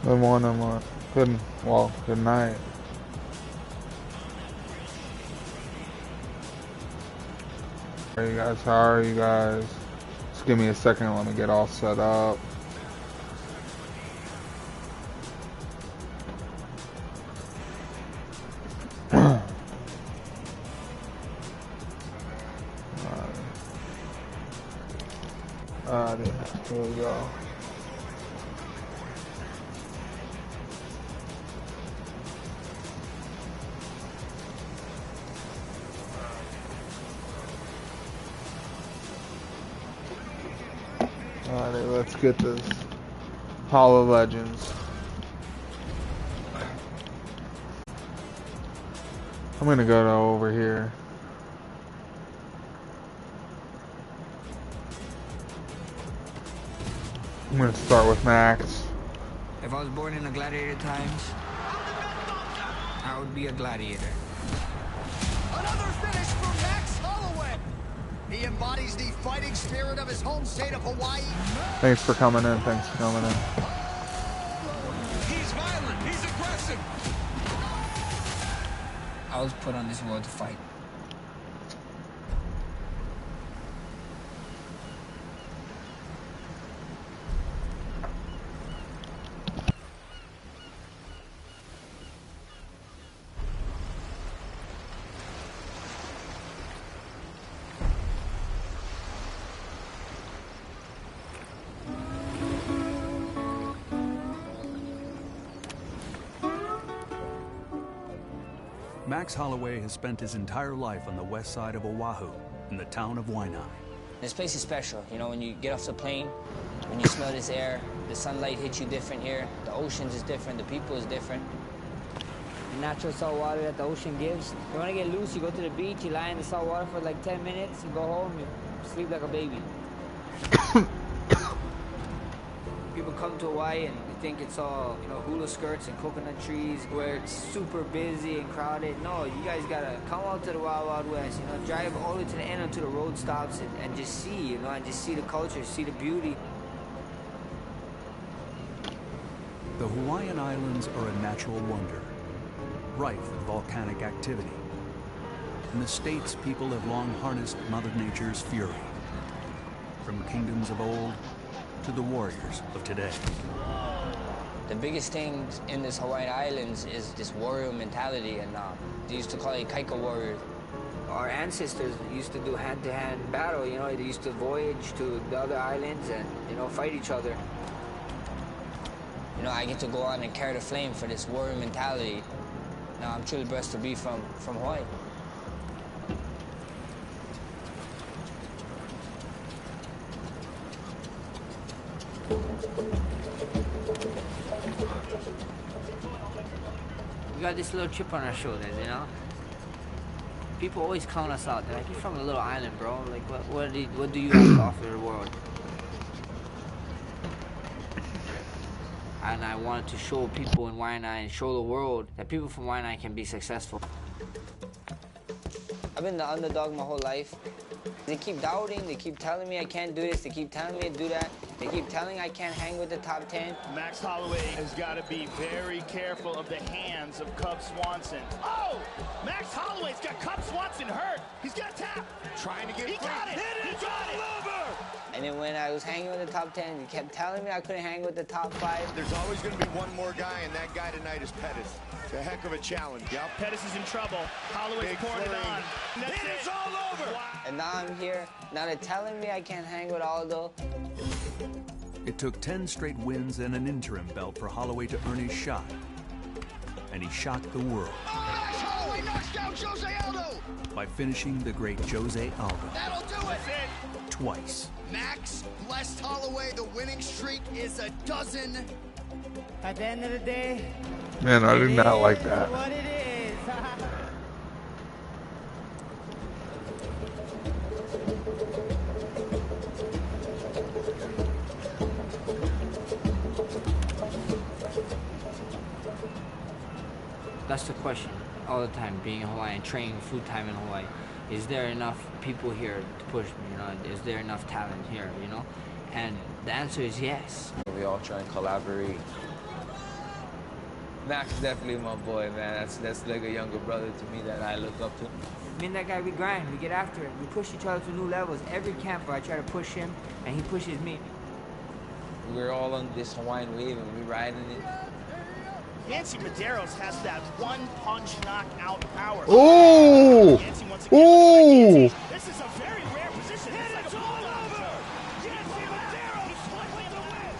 Good morning, good night. How are you guys? How are you guys? Just give me a second. Let me get all set up. Here we go. Alright, let's get this Hall of Legends. I'm gonna go to over here. I'm gonna start with Max. If I was born in the gladiator times, I would be a gladiator. Another finish from Max Halloway. He embodies the fighting spirit of his home state of Hawaii. Thanks for coming in. Thanks for coming in. He's violent. He's aggressive. I was put on this world to fight. Max Halloway has spent his entire life on the west side of Oahu, in the town of Waianae. This place is special. You know, when you get off the plane, when you smell this air, the sunlight hits you different here. The oceans is different. The people is different. The natural salt water that the ocean gives. You want to get loose, you go to the beach, you lie in the salt water for like 10 minutes, you go home, you sleep like a baby. People come to Hawaii and they think it's all, you know, hula skirts and coconut trees where it's super busy and crowded. No, you guys gotta come out to the Wild Wild West, you know, drive all the way to the end until the road stops and just see, you know, and just see the culture, see the beauty. The Hawaiian Islands are a natural wonder, rife with volcanic activity. In the States, people have long harnessed Mother Nature's fury. From kingdoms of old to the warriors of today. The biggest thing in this Hawaiian Islands is this warrior mentality, and they used to call it kaika warriors. Our ancestors used to do hand-to-hand battle, you know, they used to voyage to the other islands and, you know, fight each other. You know, I get to go on and carry the flame for this warrior mentality. Now, I'm truly blessed to be from Hawaii. We got this little chip on our shoulders, you know? People always count us out. They're like, you're from a little island, bro. Like, what do you have to offer the world? And I wanted to show people in Waianae and show the world that people from Waianae can be successful. I've been the underdog my whole life. They keep doubting, they keep telling me I can't do this, they keep telling me to do that, they keep telling I can't hang with the top 10. Max Halloway has got to be very careful of the hands of Cub Swanson. Oh! Max Holloway's got Cub Swanson hurt. He's got a tap. Trying to get free. He got it! He got it! Over! And then when I was hanging with the top 10, he kept telling me I couldn't hang with the top 5. There's always going to be one more guy, and that guy tonight is Pettis. It's a heck of a challenge. Yep. Pettis is in trouble. Holloway's pouring it on. It is all over! Wow. And now I'm here. Now they're telling me I can't hang with Aldo. It took 10 straight wins and an interim belt for Halloway to earn his shot. And he shocked the world. Max Halloway knocks down Jose Aldo. By finishing the great Jose Aldo. That'll do it. Twice. Max blessed Halloway. The winning streak is a dozen. At the end of the day, Man, I did not like that. what it is. That's the question all the time, being in Hawaii and training full time in Hawaii. Is there enough people here to push me, you know? Is there enough talent here, you know? And the answer is yes. We all try and collaborate Max is definitely my boy, man. That's like a younger brother to me that I look up to. Me and that guy, we grind, we get after it. We push each other to new levels. Every camper, I try to push him, and he pushes me. We're all on this Hawaiian wave, and we're riding it. Yancy Medeiros has that one-punch knockout power. Ooh! Yancy once again, Ooh! this is a very rare position. It's all over. Yancy Medeiros with the win.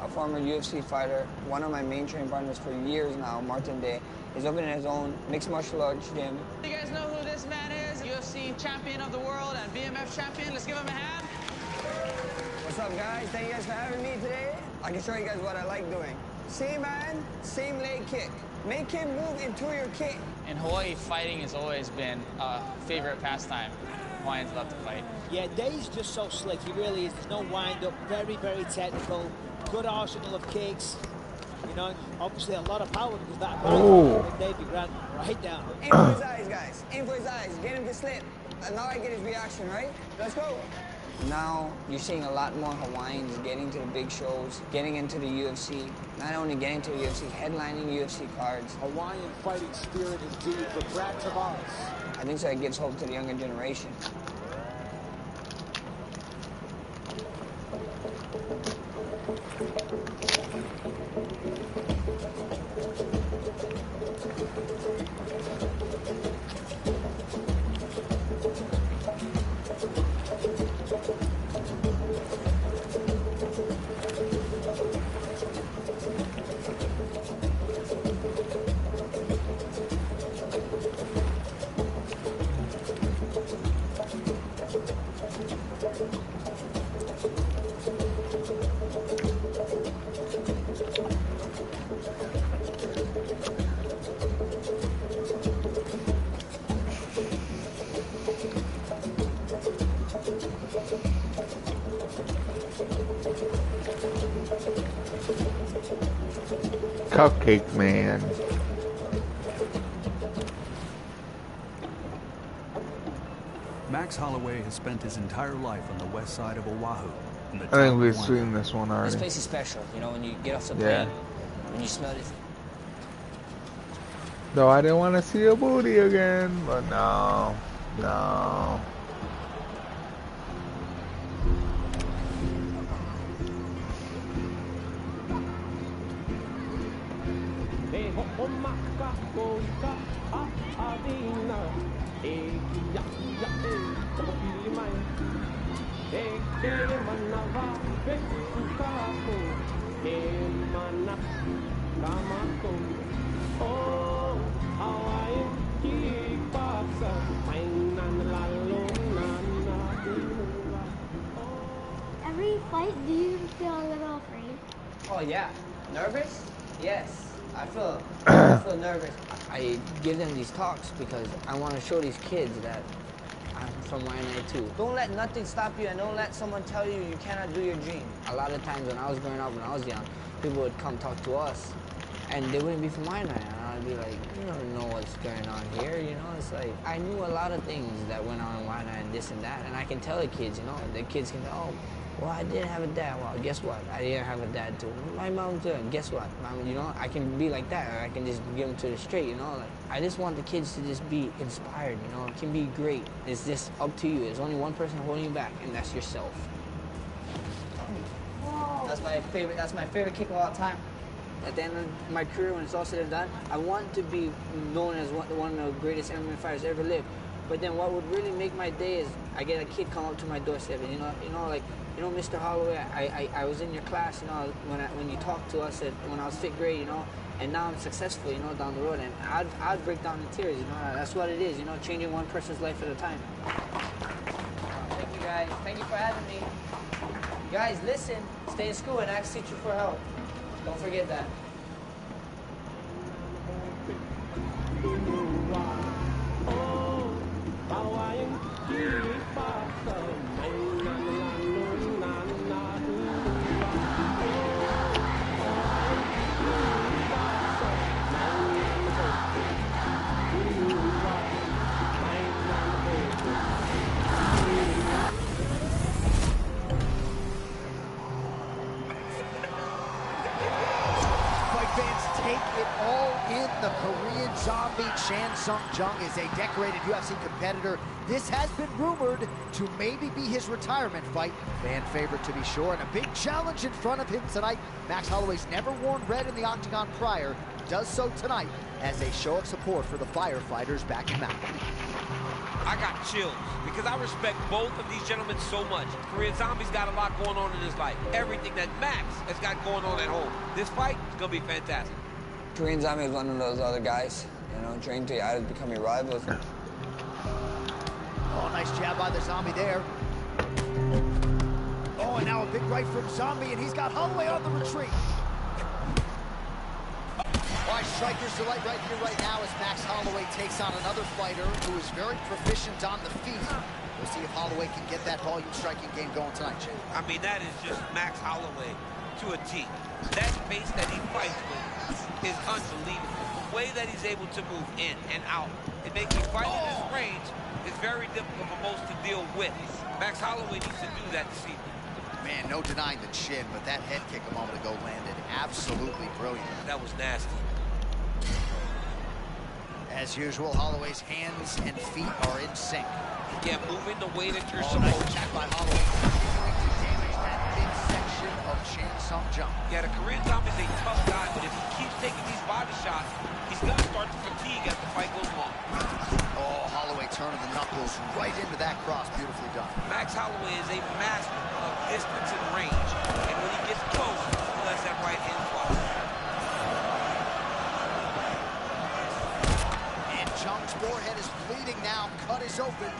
A former UFC fighter, one of my main training partners for years now, Martin Day, is opening his own mixed martial arts gym. You guys know who this man is? UFC champion of the world and BMF champion. Let's give him a hand. What's up, guys? Thank you guys for having me today. I can show you guys what I like doing. Same man, same leg kick. Make him move into your kick. In Hawaii, fighting has always been a favorite pastime. Hawaiians love to fight. Yeah, Day's just so slick. He really is. There's no wind-up. Very, very technical. Good arsenal of kicks. You know, obviously a lot of power because that right Day be ran right down. Aim for his eyes, guys. Aim for his eyes. Get him to slip. And now I get his reaction, right? Let's go. Now, you're seeing a lot more Hawaiians getting to the big shows, getting into the UFC. Not only getting to the UFC, headlining UFC cards. Hawaiian fighting spirit indeed for Brad Tavares. I think so it gives hope to the younger generation. Cupcake Man. Max Holloway has spent his entire life on the west side of Oahu. In the I town think of we've Waimea. seen this one This already. place is special, you know, when you get off the Yeah. plane, when you smell this. No, I didn't want to see a booty again, but no. No. Every fight, do you feel a little afraid? Oh yeah, nervous? Yes, I feel nervous. I give them these talks because I want to show these kids that I'm from Waianae too. Don't let nothing stop you, and don't let someone tell you you cannot do your dream. A lot of times when I was growing up, when I was young, people would come talk to us, and they wouldn't be from Waianae, and I'd be like, you don't know what's going on here, you know? It's like, I knew a lot of things that went on in Waianae and this and that, and I can tell the kids, you know, the kids can go, oh, well, I didn't have a dad. Well, guess what? I didn't have a dad too. My mom too. And guess what? Mom, you know, I can be like that, or I can just give them to the straight, you know? Like, I just want the kids to just be inspired, you know? It can be great. It's just up to you. There's only one person holding you back, and that's yourself. Whoa. That's my favorite kick of all time. At the end of my career, when it's all said and done, I want to be known as one of the greatest MMA fighters ever lived. But then what would really make my day is I get a kid come up to my doorstep, and you know, like, you know, Mr. Halloway, I was in your class, you know, when you talked to us when I was 5th grade, you know, and now I'm successful, you know, down the road, and I'd break down in tears, you know. That's what it is, you know, changing one person's life at a time. Thank you, guys. Thank you for having me. Guys, listen, stay in school and ask teacher for help. Don't forget that. the Korean zombie Chan Sung Jung is a decorated UFC competitor. This has been rumored to maybe be his retirement fight. Fan favorite to be sure, and a big challenge in front of him tonight. Max Holloway's never worn red in the octagon prior, does so tonight as a show of support for the firefighters back in Maui. I got chills because I respect both of these gentlemen so much. Korean Zombie's got a lot going on in his life. Everything that Max has got going on at home. This fight is going to be fantastic. Korean Zombie is one of those other guys, you know, trained to either become your rivals. Oh, nice jab by the Zombie there. Oh, and now a big right from Zombie, and he's got Holloway on the retreat. Why Striker's delight right here, right now, as Max Holloway takes on another fighter who is very proficient on the feet. We'll see if Holloway can get that volume striking game going tonight, Jay. I mean, that is just Max Holloway to a T. That pace that he fights with is unbelievable. The way that he's able to move in and out, it makes me fight in this range is very difficult for most to deal with. Max Holloway needs to do that this evening. Man, no denying the chin, but that head kick a moment ago landed absolutely brilliant. That was nasty. As usual, Holloway's hands and feet are in sync. Yeah, moving the way that you're Nice supposed attack by Holloway, continuing to damage that midsection of Chan Sung Jung. Yeah, the Korean Zombie's a tough guy, but if he keeps taking these body shots, he's going to start to fatigue as the fight goes on. Oh, Holloway turning the knuckles right into that cross. Beautifully done. Max Holloway is a master of distance and range, and when he gets close, he lets that right hand fly. And Jung's forehead is bleeding now. Cut is open.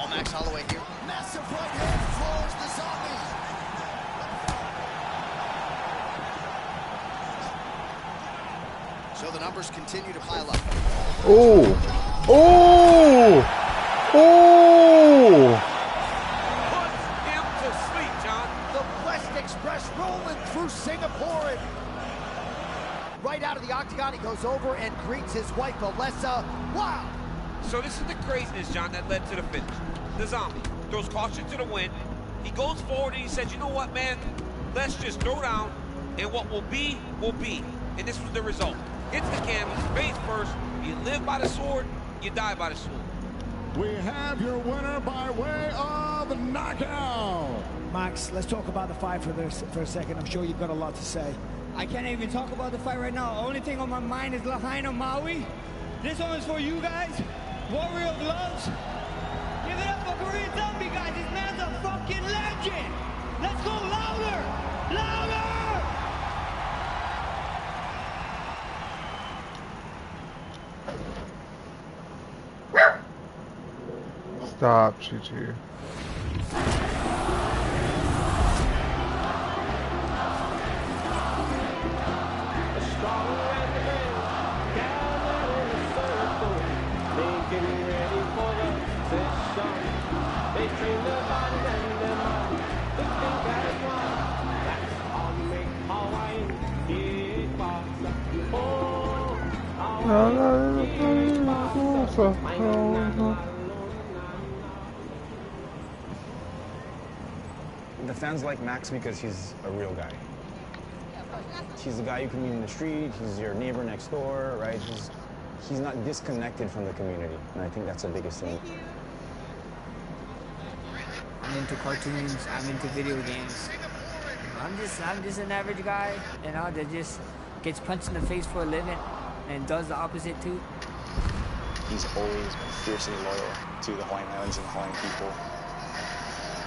Max Holloway here. Massive right hand floors the Zombie. So the numbers continue to pile up. Oh! Oh! Oh! Put him to sleep, John. The West Express rolling through Singapore. And right out of the octagon, he goes over and greets his wife, Alessa. Wow! So this is the craziness, John, that led to the finish. The Zombie throws caution to the wind. He goes forward and he says, you know what, man? Let's just throw down, and what will be, will be. And this was the result. Hits the canvas, face first. You live by the sword, you die by the sword. We have your winner by way of knockout. Max, let's talk about the fight for a second. I'm sure you've got a lot to say. I can't even talk about the fight right now. The only thing on my mind is Lahaina Maui. This one is for you guys. Warrior Gloves. Give it up for Korean Zombie, guys. This man's a fucking legend. Let's go louder. Louder. Stop, Chi-Chi. The fans like Max because he's a real guy. He's the guy you can meet in the street, he's your neighbor next door, right? He's not disconnected from the community, and I think that's the biggest thing. I'm into cartoons, I'm into video games. I'm just an average guy, you know, that just gets punched in the face for a living and does the opposite too. He's always been fiercely loyal to the Hawaiian Islands and the Hawaiian people.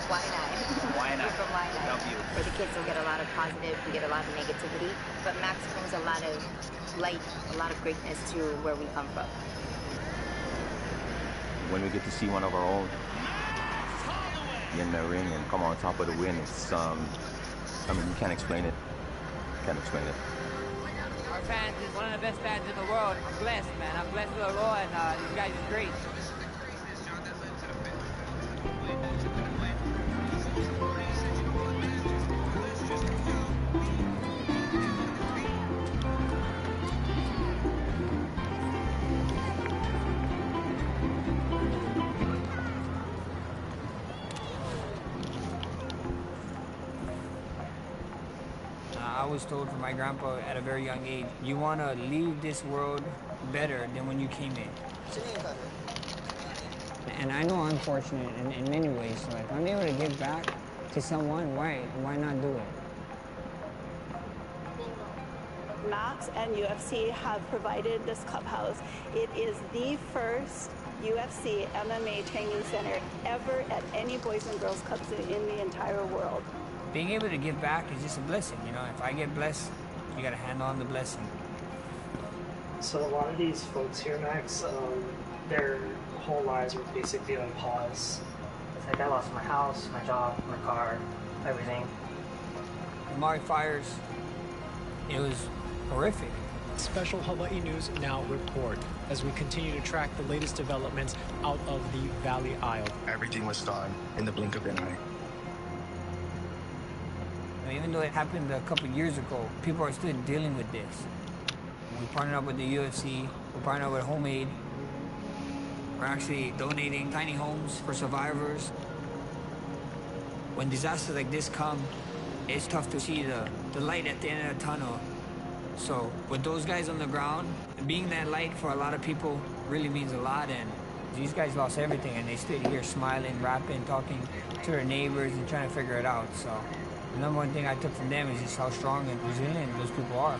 Waianae. We're from Waianae. Where the kids will get a lot of positive, we get a lot of negativity, but Max brings a lot of light, a lot of greatness to where we come from. When we get to see one of our own in the ring and come on top of the win, it's, I mean, you can't explain it. Can't explain it. Our fans is one of the best fans in the world. I'm blessed, man. I'm blessed with a role, and you guys are great. was told from my grandpa at a very young age, you want to leave this world better than when you came in. And I know I'm fortunate in many ways, so if I'm able to give back to someone, why not do it? Max and UFC have provided this clubhouse. It is the first UFC MMA training center ever at any Boys and Girls Clubs in the entire world. Being able to give back is just a blessing, you know. If I get blessed, you got to hand on the blessing. So a lot of these folks here, Max, their whole lives were basically on pause. It's like I lost my house, my job, my car, everything. The Maui fires, it was horrific. Special Hawaii News Now report as we continue to track the latest developments out of the Valley Isle. Everything was gone in the blink of an eye. Even though it happened a couple years ago, people are still dealing with this. We partnered up with the UFC, we partnered up with Homemade. We're actually donating tiny homes for survivors. When disasters like this come, it's tough to see the light at the end of the tunnel. So with those guys on the ground, being that light for a lot of people really means a lot. And these guys lost everything and they stayed here smiling, rapping, talking to their neighbors and trying to figure it out. So the number one thing I took from them is just how strong and resilient those people are.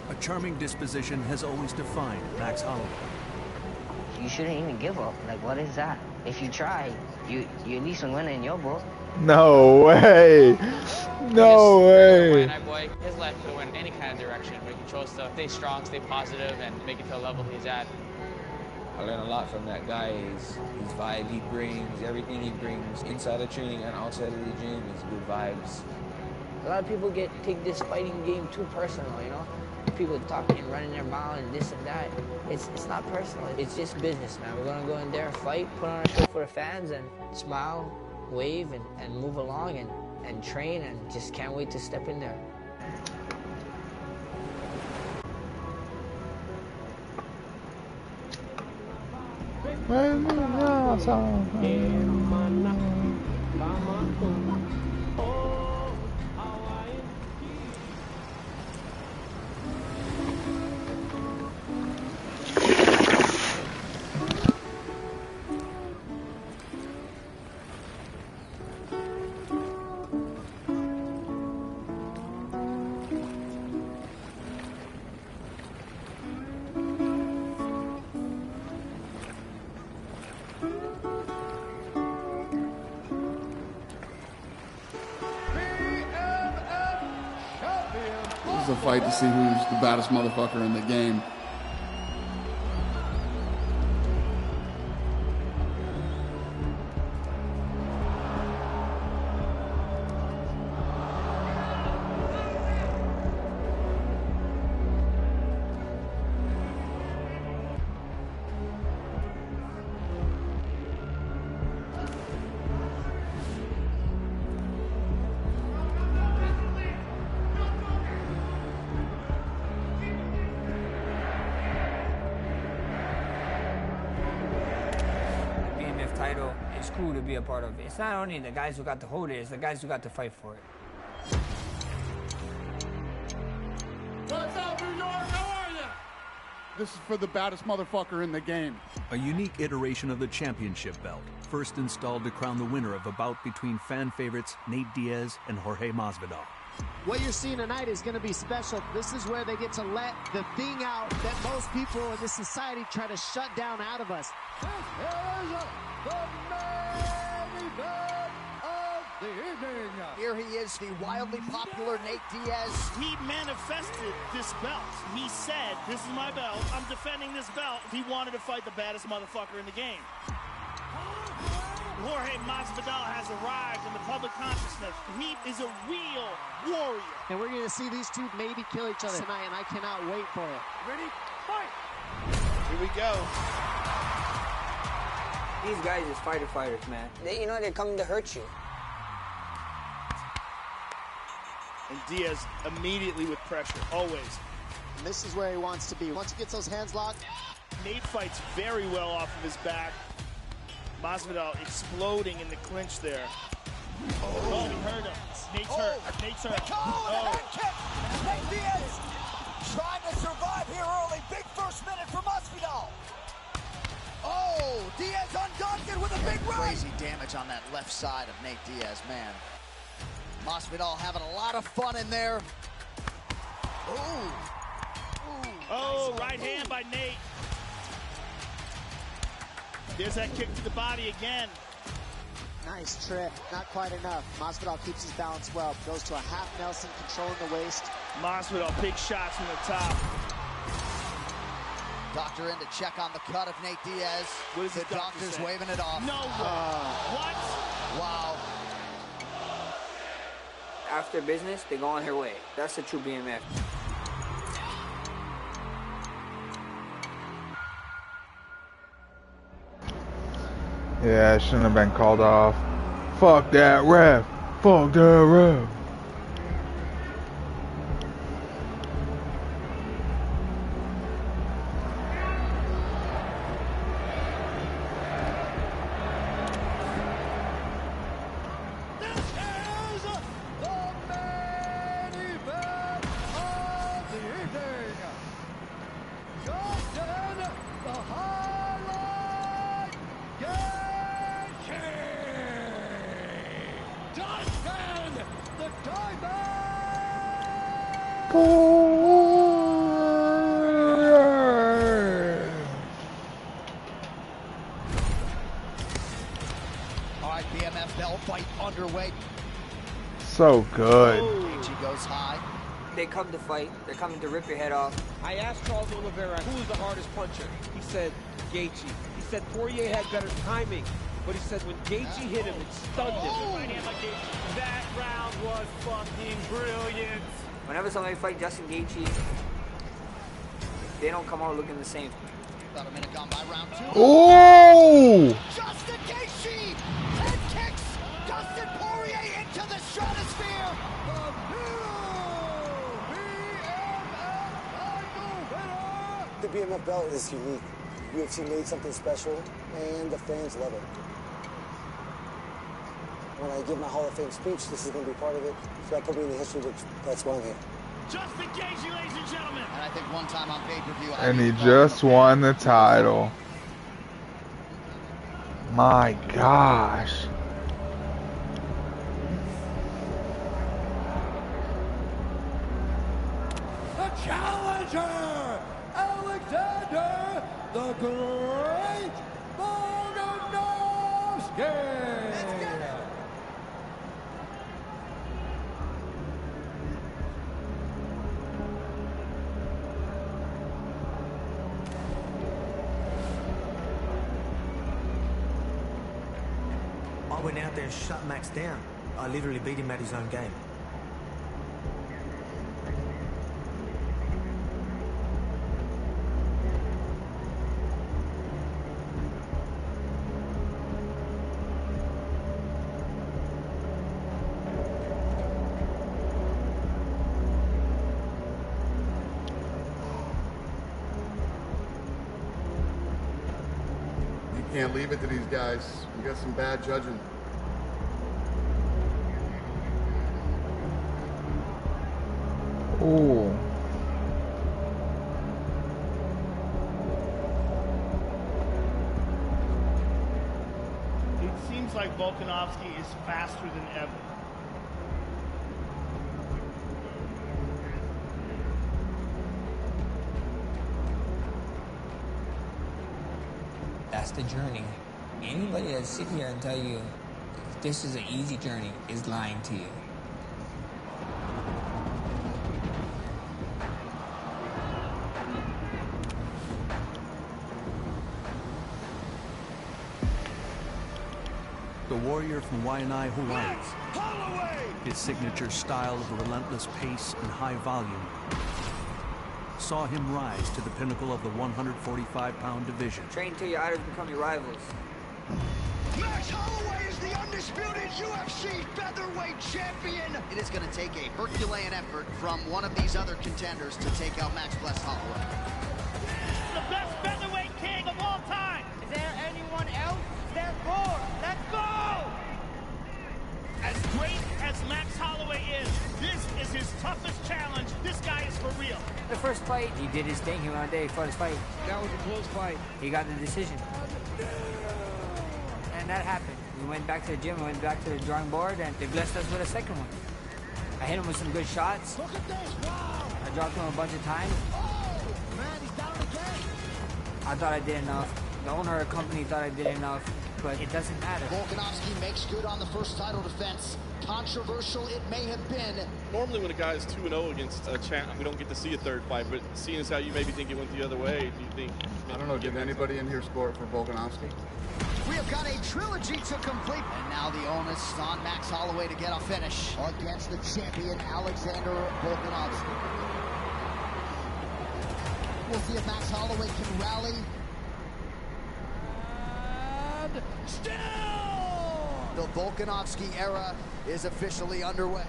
A charming disposition has always defined Max Halloway. You shouldn't even give up. Like, what is that? If you try, you at least win in your book. No way. No way. That boy, his life could have went any kind of direction, but he chose to stay strong, stay positive, and make it to the level he's at. I learned a lot from that guy. His vibe he brings, everything he brings inside of training and outside of the gym is good vibes. A lot of people take this fighting game too personal, you know? People talking, running their mouth and this and that. It's not personal. It's just business, man. We're gonna go in there, fight, put on a show for the fans, and smile, wave, and move along and train, and just can't wait to step in there. This is a fight to see who's the baddest motherfucker in the game. Title is cool to be a part of. It's not only the guys who got to hold it, it's the guys who got to fight for it. What's up, New York? How are you? This is for the baddest motherfucker in the game. A unique iteration of the championship belt, first installed to crown the winner of a bout between fan favorites Nate Diaz and Jorge Masvidal. What you're seeing tonight is going to be special. This is where they get to let the thing out that most people in this society try to shut down out of us. This is the main event of the evening. Here he is, the wildly popular Nate Diaz. He manifested this belt. He said, this is my belt. I'm defending this belt. He wanted to fight the baddest motherfucker in the game. Jorge Masvidal has arrived in the public consciousness. He is a real warrior. And we're going to see these two maybe kill each other tonight, and I cannot wait for it. Ready? Fight! Here we go. These guys is fighters, man. They're coming to hurt you. And Diaz immediately with pressure, always. And this is where he wants to be. Once he gets those hands locked. Nate fights very well off of his back. Masvidal exploding in the clinch there. Oh, he hurt him. Nate's hurt. Nate's hurt. Head kick. Nate Diaz trying to survive here early. Big first minute for Masvidal. Oh, Diaz undaunted with a big right. Crazy damage on that left side of Nate Diaz, man. Masvidal having a lot of fun in there. Ooh. Oh, right hand by Nate. There's that kick to the body again. Nice trip, not quite enough. Masvidal keeps his balance well. Goes to a half Nelson, controlling the waist. Masvidal, big shots from the top. Doctor in to check on the cut of Nate Diaz. What is the doctor's say? waving it off. No way. What? Wow. After business, they go on their way. That's the true BMF. Yeah, it shouldn't have been called off. Fuck that ref. Fuck that ref. So good. Gaethje goes high. They come to fight. They're coming to rip your head off. I asked Charles Oliveira who was the hardest puncher. He said Gaethje. He said Poirier had better timing, but he said when Gaethje hit him, it stunned him. That round was fucking brilliant. Whenever somebody fights Justin Gaethje, they don't come out looking the same. About a minute gone by round 2. Oh! Justin Gaethje! Head kicks Dustin Poirier into the stratosphere! The BMF belt is unique. UFC made something special, and the fans love it. When I give my Hall of Fame speech, this is going to be part of it. So that put me in the history books. That's why I'm here. Justin Gaethje, ladies and gentlemen. And I think one time on pay-per-view... And he just won the title. My gosh. The challenger, Alexander the Great Volkanovski. Let's get it. I went out there and shut Max down. I literally beat him at his own game. You can't leave it to these guys. You got some bad judging. Oh. It seems like Volkanovski is faster than ever. That's the journey. Anybody that sit here and tell you this is an easy journey is lying to you. The warrior from Waianae, Hawaii. Halloway! His signature style of relentless pace and high volume saw him rise to the pinnacle of the 145-pound division. Train till your idols become your rivals. Max Holloway is the undisputed UFC featherweight champion. It is going to take a Herculean effort from one of these other contenders to take out Max Bless Holloway. The best featherweight king of all time. Is there anyone else? There's more. Let's go! As great as Max Holloway is, this is his toughest challenge. This guy is for real. The first fight, he did his thing. He went out there, he fought his fight. That was a close fight. He got the decision. And that happened. We went back to the gym, we went back to the drawing board, and they blessed us with a second one. I hit him with some good shots. Look at this, wow! I dropped him a bunch of times. Oh, man, he's down again. I thought I did enough. The owner of the company thought I did enough, but it doesn't matter. Volkanovski makes good on the first title defense. Controversial it may have been. Normally when a guy is 2-0 against a champ, we don't get to see a third fight, but seeing as how you maybe think it went the other way, do you think... I don't know, did anybody in here score for Volkanovski? We have got a trilogy to complete. And now the onus on Max Holloway to get a finish against the champion, Alexander Volkanovski. We'll see if Max Holloway can rally. And still! The Volkanovski era is officially underway.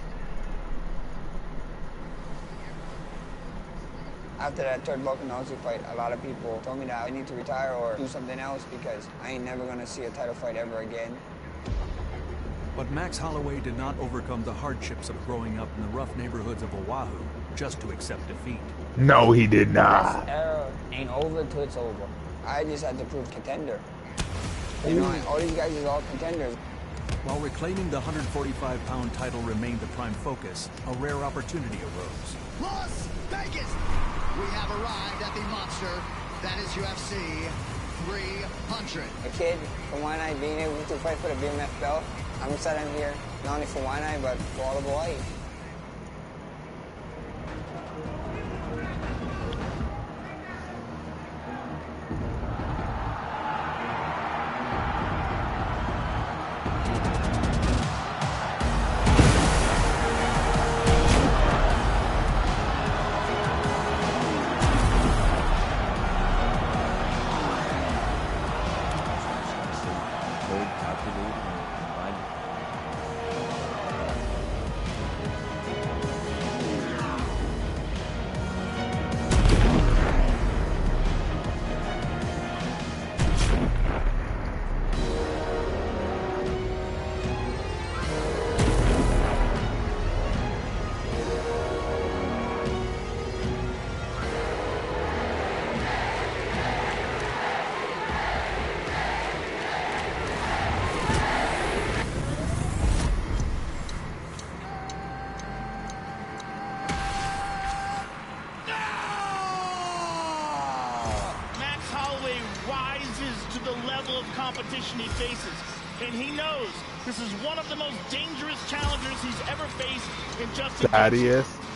After that third Volkanovski fight, a lot of people told me that I need to retire or do something else because I ain't never gonna see a title fight ever again. But Max Holloway did not overcome the hardships of growing up in the rough neighborhoods of Oahu just to accept defeat. No, he did not. This era ain't over till it's over. I just had to prove contender. You know, all these guys is all contenders. While reclaiming the 145-pound title remained the prime focus, a rare opportunity arose. Las Vegas! We have arrived at the monster that is UFC 300. A kid from Waianae being able to fight for the BMF belt. I'm excited I'm here, not only for Waianae, but for all of Hawaii. competition he faces. And he knows this is one of the most dangerous challengers he's ever faced in just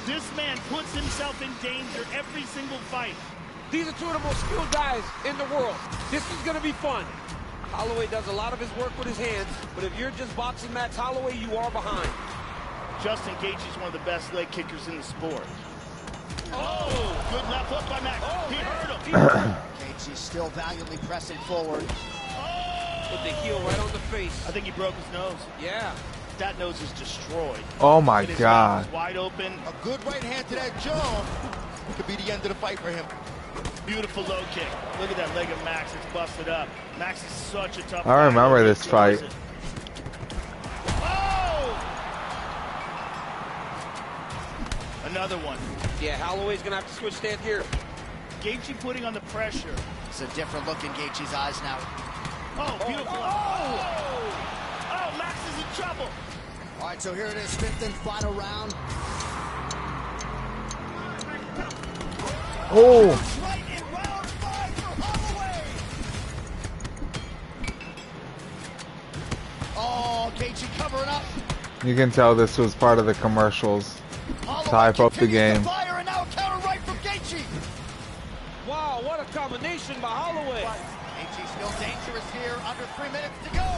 This man puts himself in danger every single fight. These are two of the most skilled guys in the world. This is going to be fun. Holloway does a lot of his work with his hands, but if you're just boxing Max Holloway, you are behind. Justin Gaethje is one of the best leg kickers in the sport. Oh, good left hook by Max. He hurt him. Gaethje still valiantly pressing forward. Put the heel right on the face. I think he broke his nose. Yeah. That nose is destroyed. Oh my God. Wide open. A good right hand to that jaw could be the end of the fight for him. Beautiful low kick. Look at that leg of Max. It's busted up. Max is such a tough I remember this fight. Oh! Another one. Yeah, Holloway's going to have to switch stand here. Gaethje putting on the pressure. It's a different look in Gaethje's eyes now. Oh, beautiful. Oh, Max is in trouble. All right, so here it is, fifth and final round. Oh. Right in round 5 for Halloway. Oh, Gaethje covering up. You can tell this was part of the commercials to hype up the game. Fire, and now a counter right from Gaethje. Wow, what a combination by Holloway. Gaethje still dangerous here, under 3 minutes to go.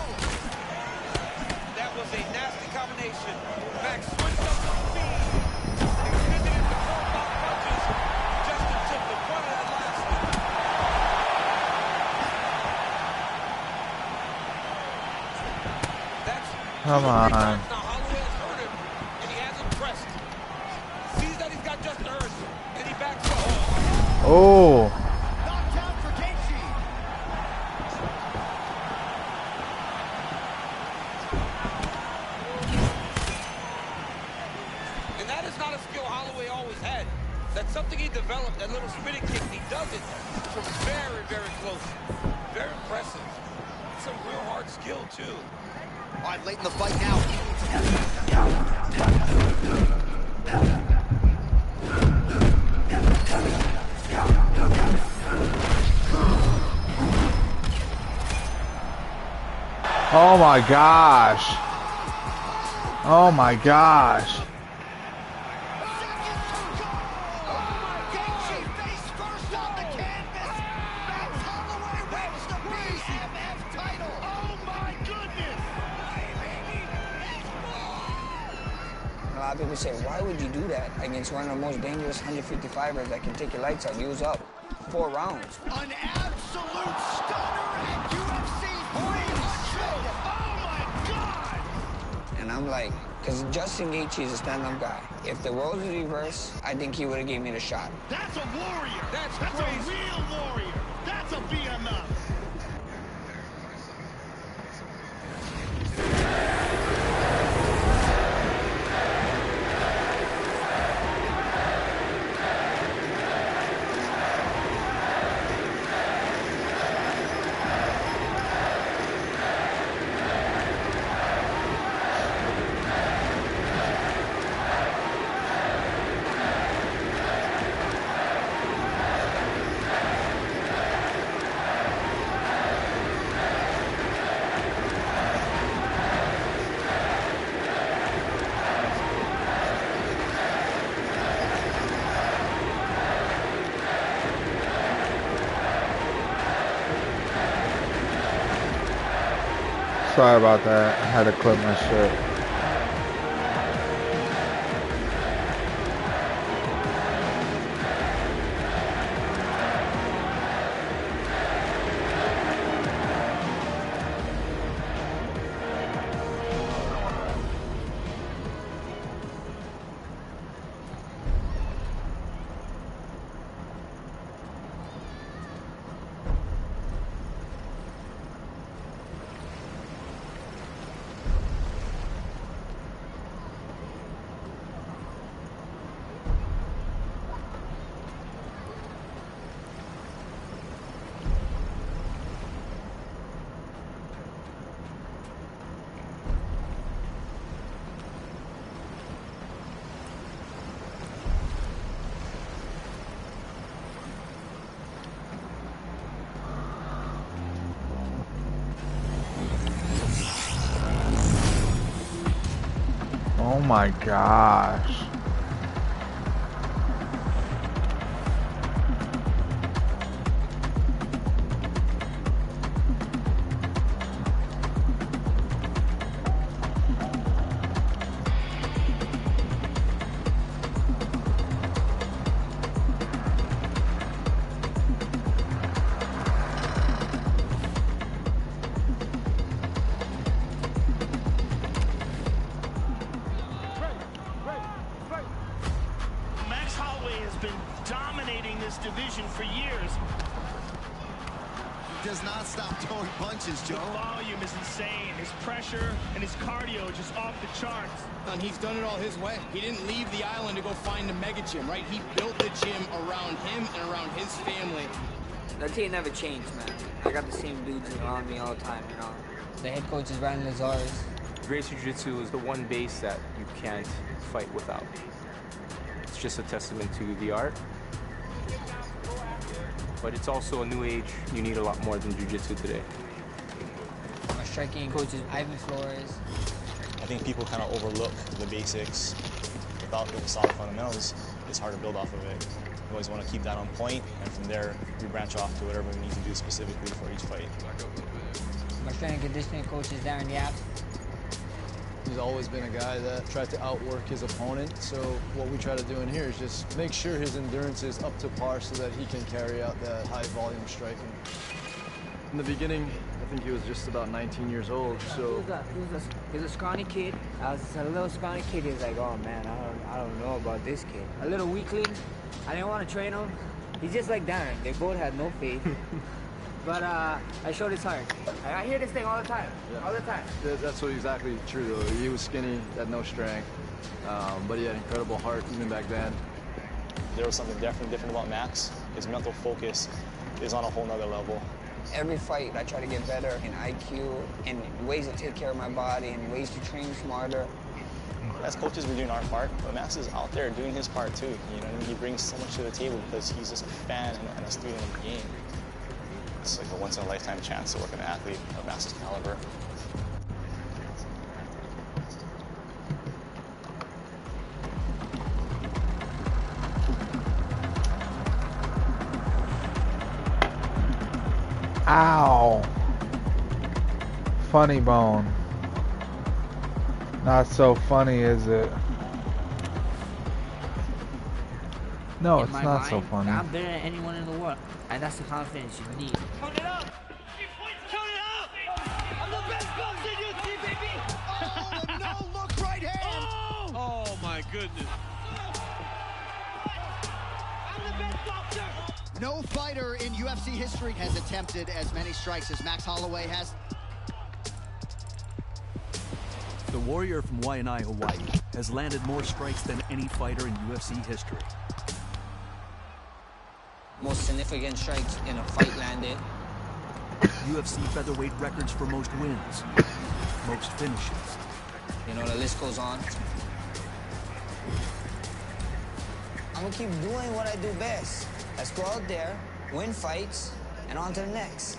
That was a nasty combination. Max switched up the speed. Extended it to 4 punches. Justin took the front of the last one. Come on. Now Holloway has hurt him, and he hasn't pressed. Sees that he's got just earth, and he backs up. Oh. Knockdown for Gaethje. And that is not a skill Holloway always had. That's something he developed, that little spinning kick. He does it from very, very close. Very impressive. It's a real hard skill, too. All right, late in the fight now. Oh my gosh. Oh my gosh. A lot of people say, why would you do that against one of the most dangerous 155ers that can take your lights out? He was up 4 rounds. An absolute stunner at UFC 300. Oh my God! And I'm like, because Justin Gaethje is a stand-up guy. If the roles was reversed, I think he would have gave me the shot. That's a warrior. That's a crazy. real warrior. That's a BMF. Sorry about that. I had to clip my shit. Oh my gosh. Max Halloway has been dominating this division for years. He does not stop throwing punches, Joe. The volume is insane. His pressure and his cardio just off the charts. And he's done it all his way. He didn't leave the island to go find a mega gym, right? He built the gym around him and around his family. That team never changed, man. I got the same dudes around me all the time, you know. The head coach is Ryan Lazarus. Gracie Jiu-Jitsu is the one base that you can't fight without. It's just a testament to the art. But it's also a new age. You need a lot more than Jiu-Jitsu today. Our striking coach is Ivan Flores. I think people kind of overlook the basics. Without the solid fundamentals, it's hard to build off of it. You always want to keep that on point, and from there, we branch off to whatever we need to do specifically for each fight. My strength and conditioning coach is Darren Yap. He's always been a guy that tried to outwork his opponent, so what we try to do in here is just make sure his endurance is up to par so that he can carry out that high volume striking. In the beginning, I think he was just about 19 years old. So He was a scrawny kid. I was a little scrawny kid. He was like, oh man, I don't know about this kid. A little weakling. I didn't want to train him. He's just like Darren. They both had no faith. But I showed his heart. I hear this thing all the time. All the time. That's what exactly true though. He was skinny, had no strength, but he had incredible heart even back then. There was something different about Max. His mental focus is on a whole nother level. Every fight, I try to get better in IQ and ways to take care of my body and ways to train smarter. As coaches, we're doing our part, but Max is out there doing his part too. You know, he brings so much to the table because he's just a fan and a student of the game. It's like a once-in-a-lifetime chance to work with an athlete of Max's caliber. Ow. Funny bone. Not so funny, is it? No, it's not so funny. I'm better than anyone in the world. And that's the confidence you need. Count it up! Count it up! I'm the best boxer in UFC, baby! Oh, the no-look right hand! Oh my goodness. I'm the best boxer! No fighter in UFC history has attempted as many strikes as Max Holloway has. The warrior from Waianae, Hawaii, has landed more strikes than any fighter in UFC history. Most significant strikes in a fight landed. UFC featherweight records for most wins, most finishes. You know, the list goes on. I'm gonna keep doing what I do best. Let's go out there, win fights, and on to the next.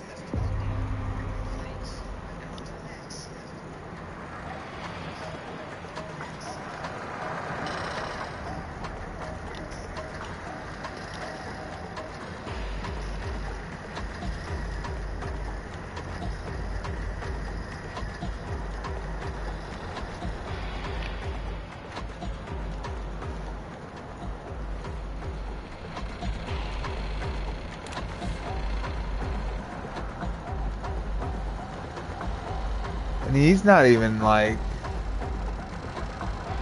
And he's not even like,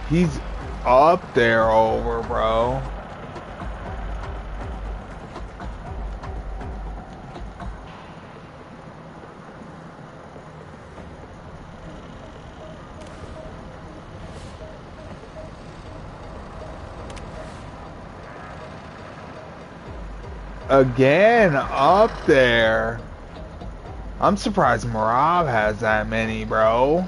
he's up there over, bro. Again, up there. I'm surprised Merab has that many, bro.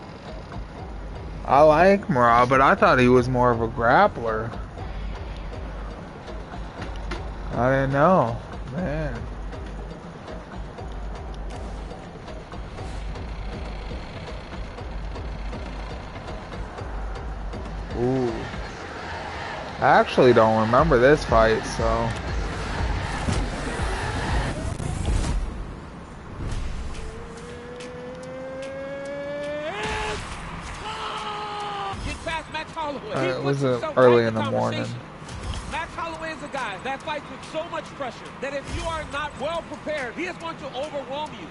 I like Merab, but I thought he was more of a grappler. I didn't know, man. Ooh. I actually don't remember this fight, so... It was early in the morning. Max Holloway is a guy that fights with so much pressure that if you are not well prepared, he is going to overwhelm you.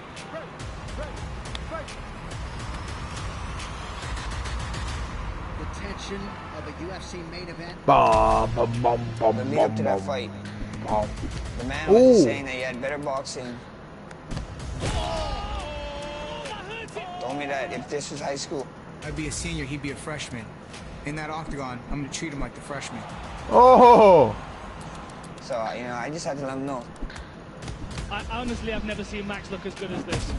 The tension of a UFC main event. The lead up to that fight, the man was just saying that he had better boxing. Told me that if this was high school, I'd be a senior, he'd be a freshman. In that octagon, I'm gonna treat him like the freshman. Oh! So, you know, I just had to let him know. Honestly, I've never seen Max look as good as this.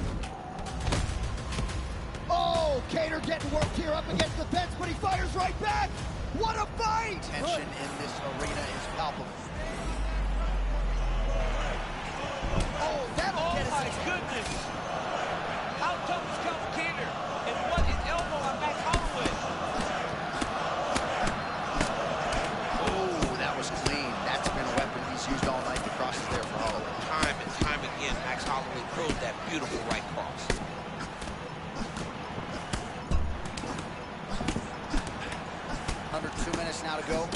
Oh, Cater getting worked here up against the fence, but he fires right back. What a fight! Tension in this arena is palpable. Oh, that'll get us. Oh my goodness! How tough is Calvin Cater? And what is elbow on Max Holloway? Oh, that was clean. That's been a weapon he's used all night. The cross is there for Holloway. Time and time again, Max Holloway throws that beautiful right cross. Under 2 minutes now to go.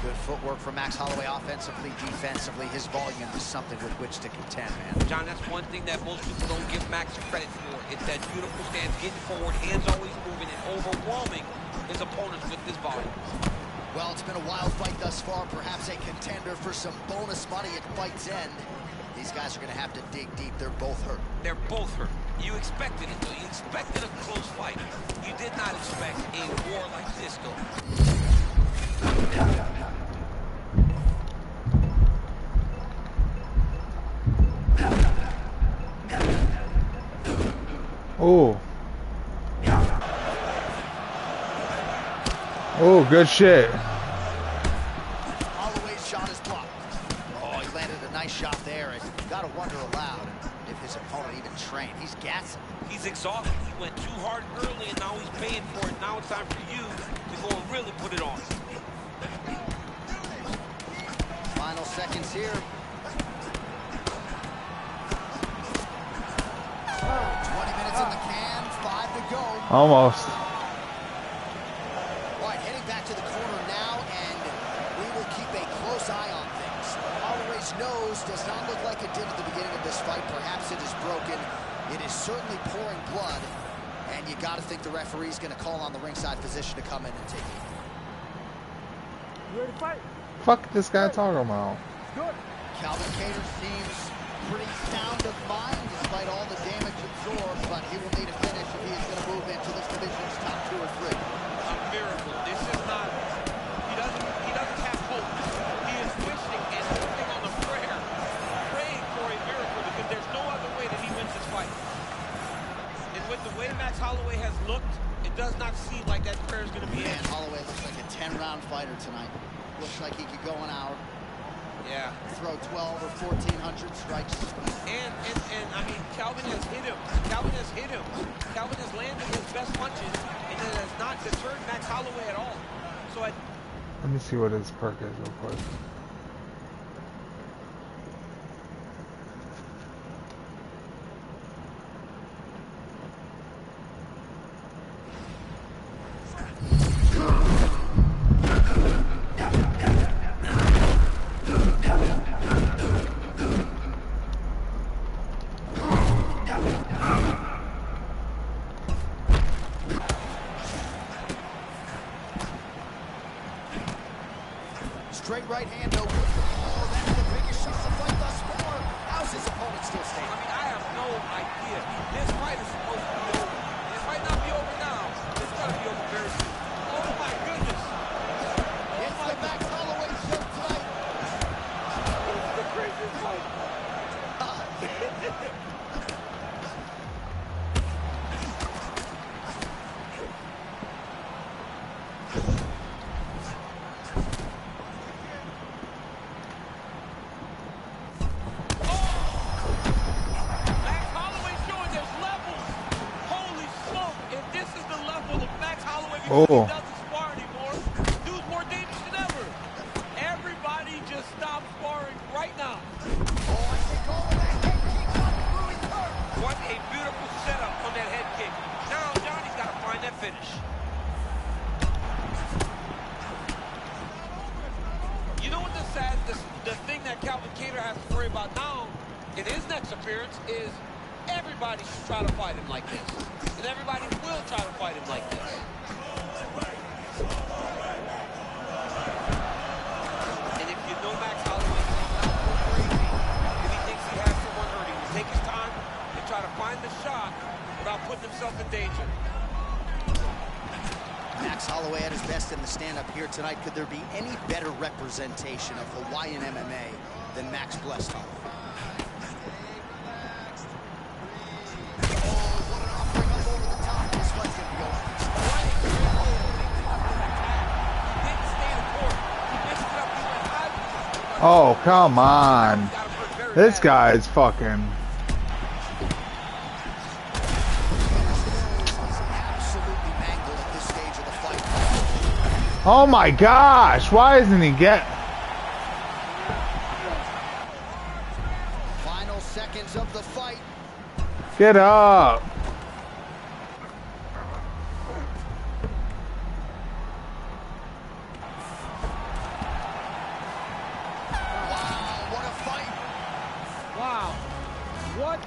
Good footwork from Max Holloway offensively, defensively. His volume is something with which to contend, man. John, that's one thing that most people don't give Max credit for. It's that beautiful stance, getting forward, hands always moving, and overwhelming his opponents with his volume. Well, it's been a wild fight thus far. Perhaps a contender for some bonus money at fight's end. These guys are going to have to dig deep. They're both hurt. They're both hurt. You expected it, though. You expected a close fight. You did not expect a war like this, though. Oh. Oh, good shit. Holloway's shot is blocked. Oh, he landed a nice shot there, and you gotta wonder aloud if his opponent even trained. He's gassing. He's exhausted. He went too hard early, and now he's paying for it. Now it's time for you to go and really put it on. Final seconds here. 20 minutes in the can, 5 to go. Almost. All right, heading back to the corner now, and we will keep a close eye on things. Holloway's nose does not look like it did at the beginning of this fight. Perhaps it is broken. It is certainly pouring blood, and you got to think the referee's going to call on the ringside physician to come in and take it. You ready to fight? Fuck this guy talking about. Good. Calvin Kattar seems pretty sound of mind despite all the damage absorbed, but he will need a finish if he is going to move into this division's top 2 or 3. A miracle. This is not. He doesn't have hope. He is wishing and hoping on a prayer, praying for a miracle because there's no other way that he wins this fight. And with the way Max Holloway has looked, it does not seem like that prayer is going to be Man, answered. Holloway looks like a 10-round fighter tonight. Looks like he could go an hour. Yeah. Throw 12 or 1,400 strikes. And I mean, Calvin has hit him. Calvin has hit him. Calvin has landed his best punches, and it has not deterred Max Holloway at all. So Let me see what his perk is real quick. Straight right hand, no good. Oh, that's the biggest shot of the fight thus far. How's his opponent still standing? I mean, I have no idea. This fight is supposed to be over. It might not be over now. It's got to be over very soon. Oh, my goodness. It's the Max Holloway show tonight. It's the craziest fight. Max Holloway showing there's levels. Holy smoke. If this is the level of Max Holloway because he doesn't spar anymore, dude's more dangerous than ever. Everybody just stop sparring right now. What a beautiful setup on that head kick. Now Johnny's got to find that finish. You know what the thing that Calvin Kattar has to worry about now in his next appearance is everybody should try to fight him like this. And everybody will try to fight him like this. And if you know Max Holloway, he's not go crazy. If he thinks he has someone hurt, he will take his time and try to find the shot without putting himself in danger. Max Holloway at his best in the stand-up here tonight. Could there be any better representation of Hawaiian MMA than Max blessed Holloway? Oh, come on. This guy's fucking... Oh my gosh, why isn't he Final seconds of the fight. Get up.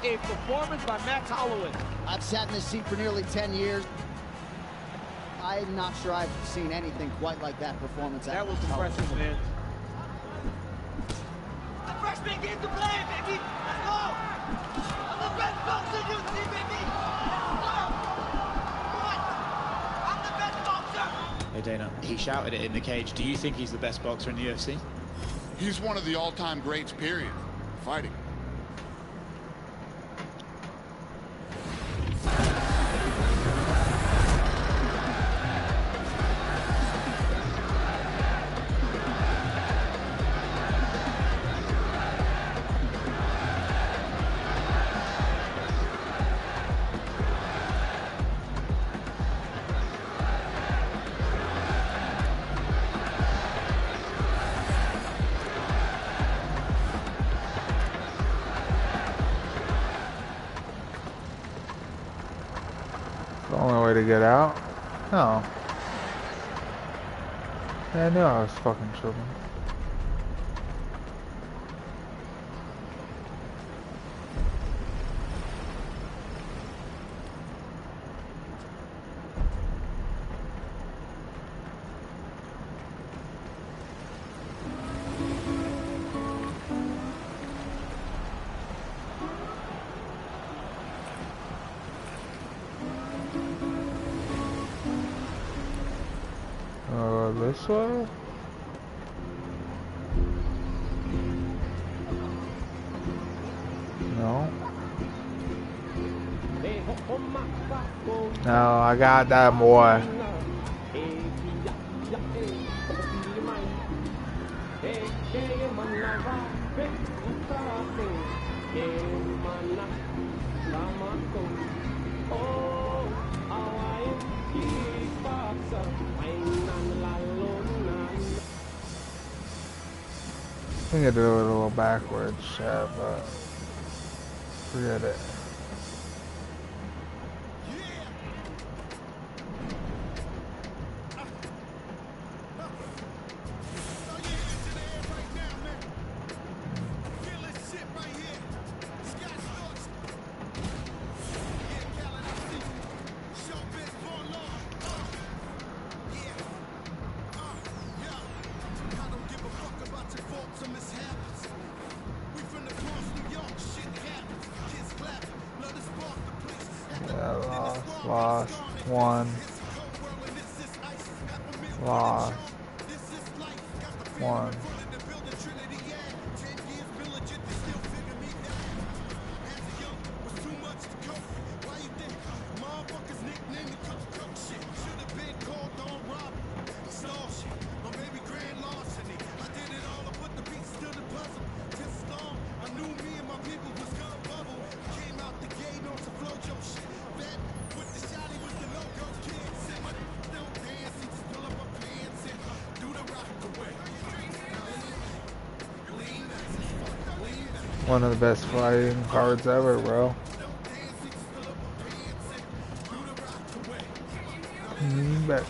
a performance by Max Holloway. I've sat in this seat for nearly 10 years. I'm not sure I've seen anything quite like that performance. That was impressive, man. The freshman game to play, baby. Let's go. I'm the best boxer you see, baby. I'm the best boxer. Hey Dana, he shouted it in the cage. Do you think he's the best boxer in the UFC? He's one of the all-time greats, period. Fighting. The only way to get out? No. Yeah, I knew I was fucking tripping. This way? No. No, I got that boy. I think I did it a little backwards, shit, but forget it. Lost. One. Lost. One. One of the best fighting cards ever, bro. Bet.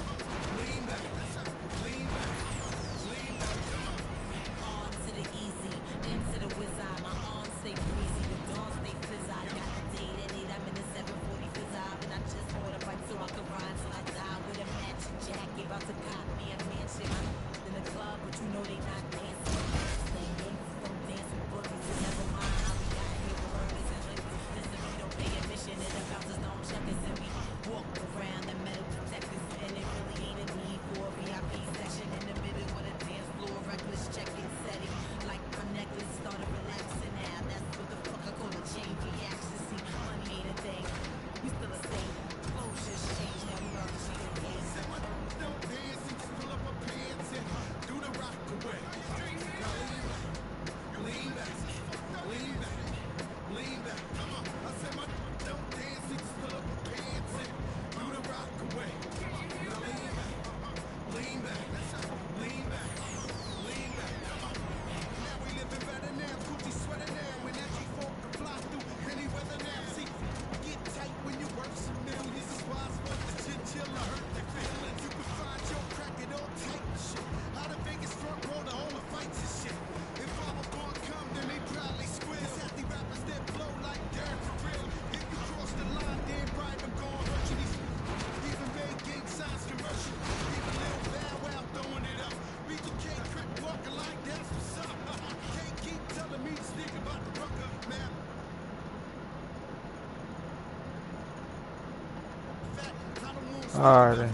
Alright.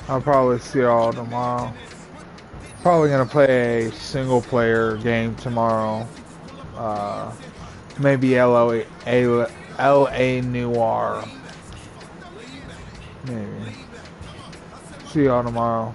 I'll probably see y'all tomorrow. Probably gonna play a single player game tomorrow. Maybe LA Noir. Maybe. See y'all tomorrow.